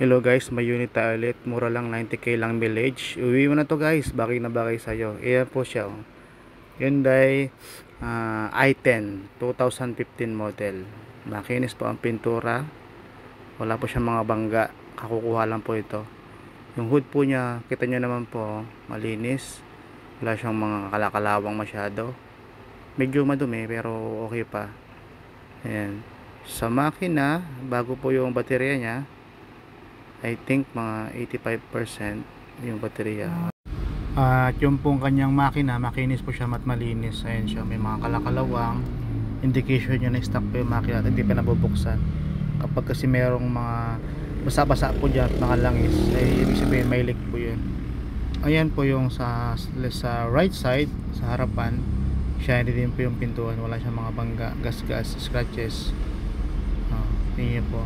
Hello guys, may unit tayo ulit. Mura lang, 90k lang mileage. Uwi mo na to guys, bagay na bagay sa'yo. Ayan po siya. Hyundai i10 2015 model. Makinis po ang pintura. Wala po siyang mga bangga. Kakukuha lang po ito. Yung hood po niya, kita nyo naman po, malinis. Wala siyang mga kalakalawang masyado. Medyo madumi pero okay pa. Ayan. Sa makina, bago po yung baterya niya. I think mga 85% yung baterya. At yung pong kanyang makina, makinis po siya at malinis. Ayan siya, may mga kalakalawang indication nyo na stock po yung makina at hindi pa nabubuksan. Kapag kasi merong mga basa-basa po dyan at mga langis, ay ibig sabihin may leak po yun. Ayan po yung sa right side, sa harapan, shiny din po yung pintuan, wala siyang mga bangga, gas-gas, scratches. Tingnan po.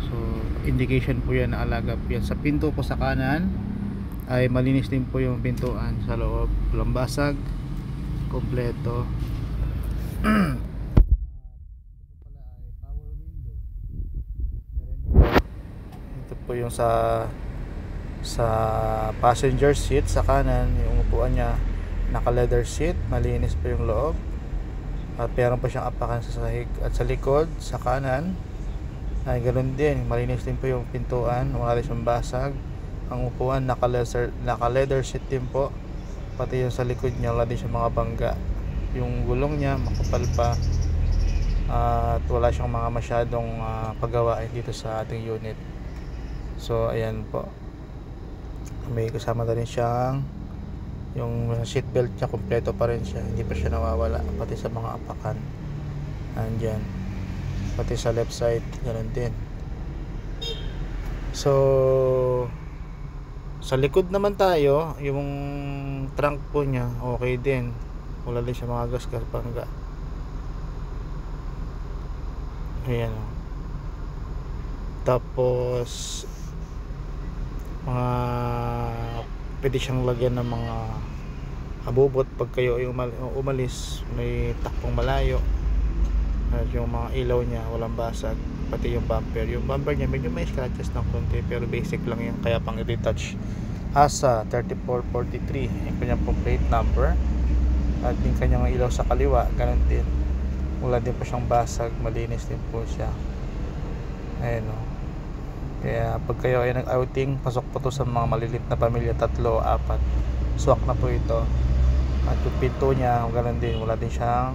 So indication po yan na alaga po yan. Sa pinto po sa kanan ay malinis din po yung pintuan. Sa loob walang basag, kompleto. Ito po yung sa passenger seat sa kanan, yung upuan niya naka leather seat, malinis po yung loob at meron pa siyang apakan sa sahig. At sa likod sa kanan ay ganoon din, malinis din po yung pintuan, wala rin siyang basag. Ang upuan naka leather seat din po, pati yung sa likod niya wala din siyang mga bangga. Yung gulong niya makapal pa at wala siyang mga masyadong paggawain dito sa ating unit. So ayan po, may kasama na rin siyang yung seat belt niya, kompleto pa rin siya, hindi pa siya nawawala, pati sa mga apakan andyan, pati sa left side ganoon din. So sa likod naman tayo, yung trunk po niya okay din, wala din siya mga gas-gas bangga. Ayan o. Tapos mga pwede siyang lagyan ng mga abubot pag kayo umalis, may takpong malayo. At yung mga ilaw niya walang basag, pati yung bumper niya medyo may scratches ng konti pero basic lang yan, kaya pang i-retouch. Asa 3443 yung kanyang plate number at yung kanyang ilaw sa kaliwa ganun din, wala din po siyang basag, malinis din po siya. Ayan o. Kaya pag kayo ay nag-outing, pasok po to sa mga malilit na pamilya, 3, 4, swak na po ito. At yung pinto niya ganun din, wala din siyang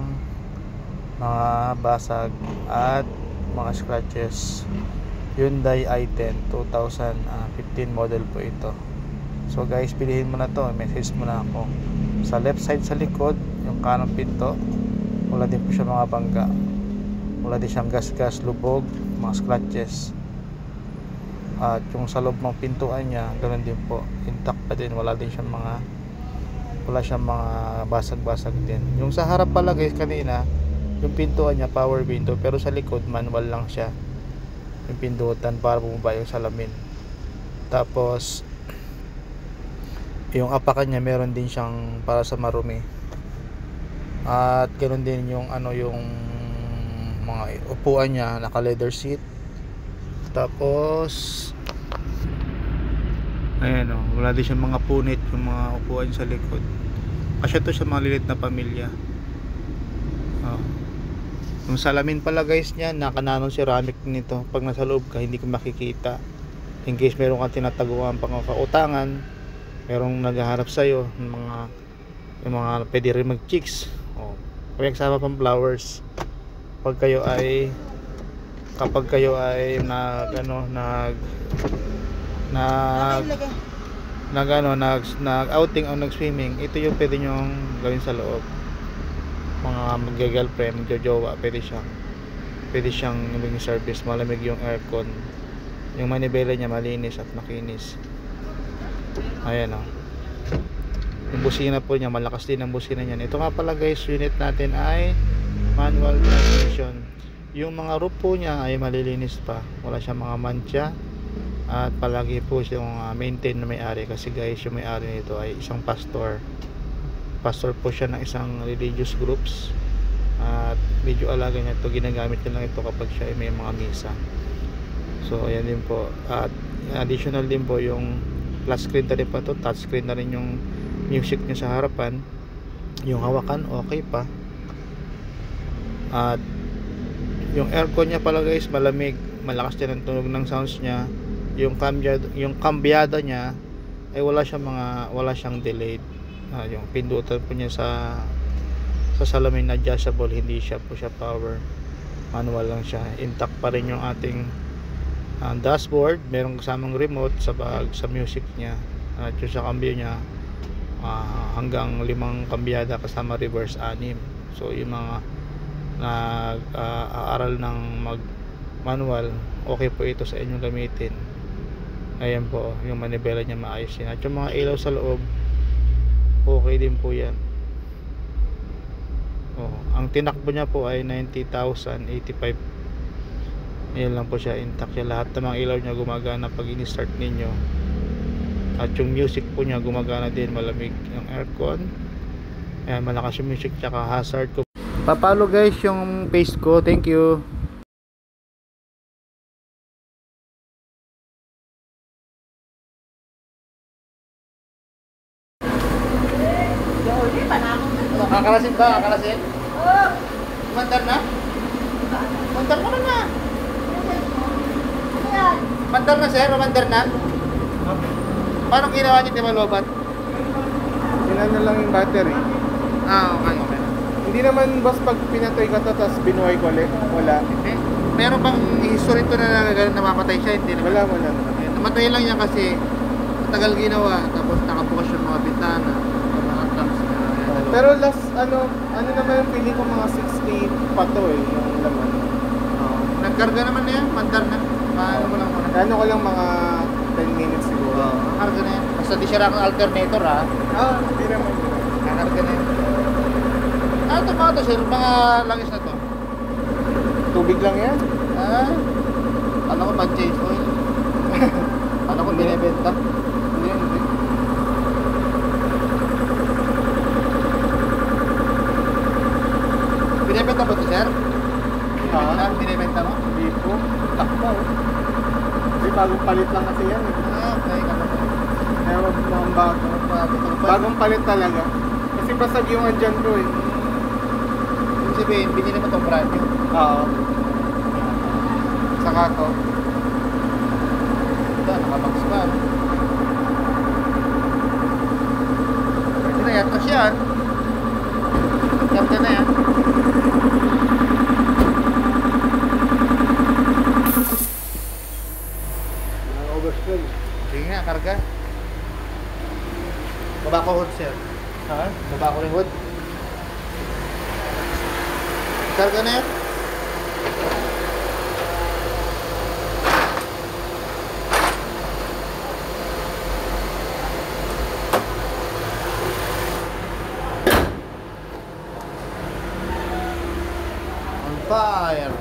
mga basag at mga scratches. Hyundai i10 2015 model po ito. So guys, pilihin mo na to, message mo na ako. Sa left side sa likod, yung kanang pinto, wala din po siya mga bangga, wala din siyang gas-gas, lubog, mga scratches. At yung sa loob ng pintuan niya ganoon din po, intact pa din, wala siyang mga basag-basag din. Yung sa harap pala guys, kanina yung pintuan niya power window, pero sa likod manual lang siya yung pindutan para bumaba yung salamin. Tapos yung apakan niya meron din siyang para sa marumi. At ganoon din yung yung mga upuan niya naka leather seat. Tapos ayan o, wala din siyang mga punit yung mga upuan sa likod. Kasi ito sa mga lilit na pamilya. Yung salamin pala guys niya, naka-nano ceramic nito. Pag nasa loob ka hindi ko makikita, in case meron kang tinataguan pang kautangan, merong naghaharap sa'yo, yung mga pwede rin mag chicks kaya kasama pang flowers. Kapag kayo ay nag-outing o nag-swimming, ito yung pwede nyong gawin sa loob. Mga mag-girlfriend, magjojowa, pwede siyang maging service. Malamig yung aircon, yung manibela niya malinis at makinis. Ayan o. Yung busina po niya, malakas din ang busina niya. Ito nga pala guys, unit natin ay manual transmission. Yung mga roof po niya ay malilinis pa, wala siyang mga mancha. At palagi po siyang maintain na may-ari, kasi guys yung may-ari nito ay isang pastor po siya ng isang religious groups. At medyo alaga niya ito, ginagamit niya lang ito kapag siya ay may mga misa. So ayan din po. At additional din po yung flat screen na rin pa to, touch screen na rin yung music niya sa harapan. Yung hawakan okay pa. At yung aircon niya pala guys malamig, malakas din ang tunog ng sounds niya. Yung kambyada niya ay wala siyang delayed. Yung pindutan po niya sa salamin adjustable, hindi siya po siya power, manual lang siya. Intact pa rin yung ating dashboard, merong kasamang remote sa music niya. At yung sa cambio niya hanggang 5 kambyada kasama reverse 6. So yung mga nag-aaral ng mag manual, okay po ito sa inyong gamitin. Ayan po, yung manibela niya maayos yan. At yung mga ilaw sa loob okay din po yan. Ang tinakbo niya po ay 90,085. Ayan lang po siya, intact siya. Lahat ng mga ilaw niya gumagana pag ini-start ninyo. At yung music po niya gumagana din, malamig yung aircon. Ayan, malakas yung music, tsaka hazard ko. Papalo guys yung page ko, thank you. Kakalasin ba? Kakalasin? Oo. Mandar na? Mandar mo na. Mandar na sir? Mandar na? Paano ginawa niyo timalobat? Ilan na lang yung battery. Okay. Hindi naman boss pag pinatay ka to tapos binuhay ko ulit. Wala. Meron bang history to na namamatay siya? Hindi naman. Wala. Namatay lang yan kasi matagal ginawa, tapos nakabukas yung mga bintana, mga trunks niya. Pero last ano naman yung feeling ko mga 60 pa to yung laman. Nagkarga naman na yan, mandar na. Paano mo lang muna? Ano ko lang mga 10 minutes siguro. Nakarga na yan. Basta di siya ang alternator ha. Hindi naman. Nakarga na yan. Ito mga to sir, mga langis na to. Tubig lang yan? Alam ko mag-change oil. Alam ko binibenta. Hindi. Binibenta ba ito sir? Binibenta mo? Hindi po. Takbo. Kasi bagong palit lang kasi yan Okay. Kaya mga bagong palit talaga. Kasi basag yung andyan ko Ibig sabihin, binili mo itong brand new? Oo. Saka to? Ito, nakabox pa. Pwede na yan. Kasi yan. Karga na yan. Overspill. Sige nga, karga. Baba ko hood, sir. Ha? Baba ko rin hood. Karga na yan. On fire.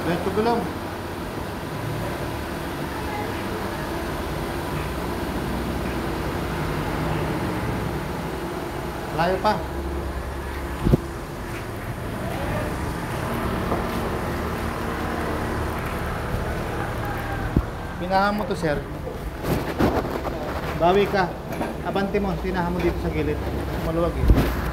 Ganito gulong. Layo pa. Pinahan mo to sir. Bawi ka. Abante mo, pinahan mo dito sa gilid. Maluwag eh.